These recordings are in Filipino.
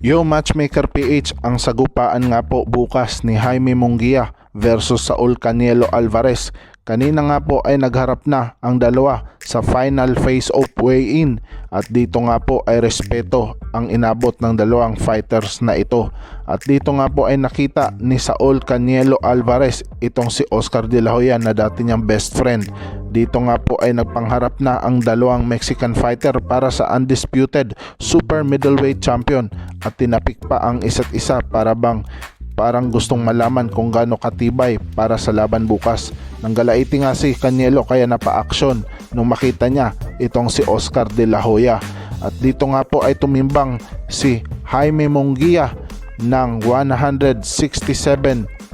Yo Matchmaker PH, ang sagupaan nga po bukas ni Jaime Munguia versus Saul Canelo Alvarez. Kanina nga po ay nagharap na ang dalawa sa final face-off weigh-in at dito nga po ay respeto ang inabot ng dalawang fighters na ito. At dito nga po ay nakita ni Saul Canelo Alvarez itong si Oscar De La Hoya na dati niyang best friend. Dito nga po ay nagpangharap na ang dalawang Mexican fighter para sa undisputed super middleweight champion at tinapik pa ang isa't isa parang gustong malaman kung gaano katibay para sa laban bukas. Nanggalaiti nga si Canelo kaya napa-action nung makita niya itong si Oscar De La Hoya. At dito nga po ay tumimbang si Jaime Munguia ng 167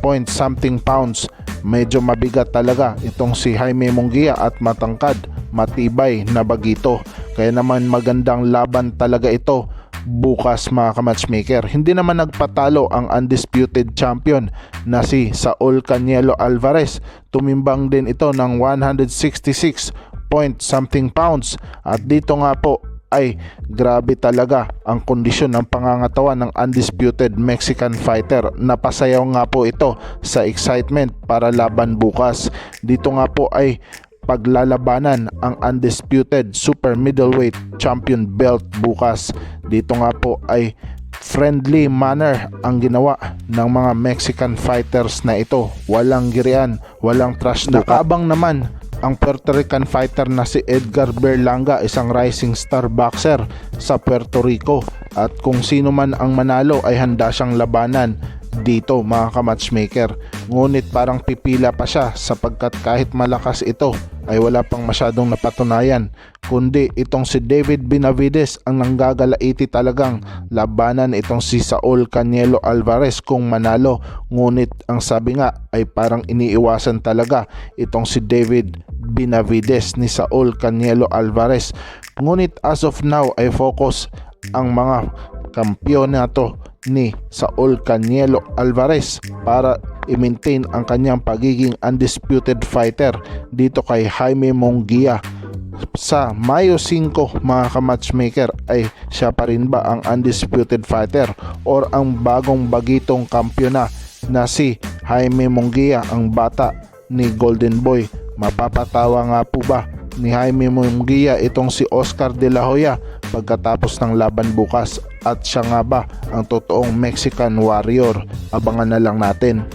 point something pounds. Medyo mabigat talaga itong si Jaime Munguia at matangkad, matibay na bagito. Kaya naman magandang laban talaga ito bukas mga ka-matchmaker. Hindi naman nagpatalo ang undisputed champion na si Saul Canelo Alvarez. Tumimbang din ito ng 166 point something pounds. At dito nga po ay grabe talaga ang kondisyon ng pangangatawan ng undisputed Mexican fighter. Napasayaw nga po ito sa excitement para laban bukas. Dito nga po ay paglalabanan ang undisputed super middleweight champion belt bukas. Dito nga po ay friendly manner ang ginawa ng mga Mexican fighters na ito. Walang girian, walang trash talk. Nakaabang naman ang Puerto Rican fighter na si Edgar Berlanga, isang rising star boxer sa Puerto Rico. At kung sino man ang manalo ay handa siyang labanan dito mga ka-matchmaker. Ngunit parang pipila pa siya sapagkat kahit malakas ito ay wala pang masyadong napatunayan, kundi itong si David Benavides ang nanggagalaiti talagang labanan itong si Saul Canelo Alvarez kung manalo. Ngunit ang sabi nga ay parang iniiwasan talaga itong si David Benavides ni Saul Canelo Alvarez. Ngunit as of now ay focus ang mga kampiyonato ni Saul Canelo Alvarez para i-maintain ang kanyang pagiging undisputed fighter dito kay Jaime Munguia. Sa Mayo 5 mga ka-matchmaker ay siya pa rin ba ang undisputed fighter or ang bagong bagitong kampyona na si Jaime Munguia, ang bata ni Golden Boy? Mapapatawa nga po ba ni Jaime Munguia itong si Oscar De La Hoya pagkatapos ng laban bukas? At siya nga ba ang totoong Mexican warrior? Abangan na lang natin.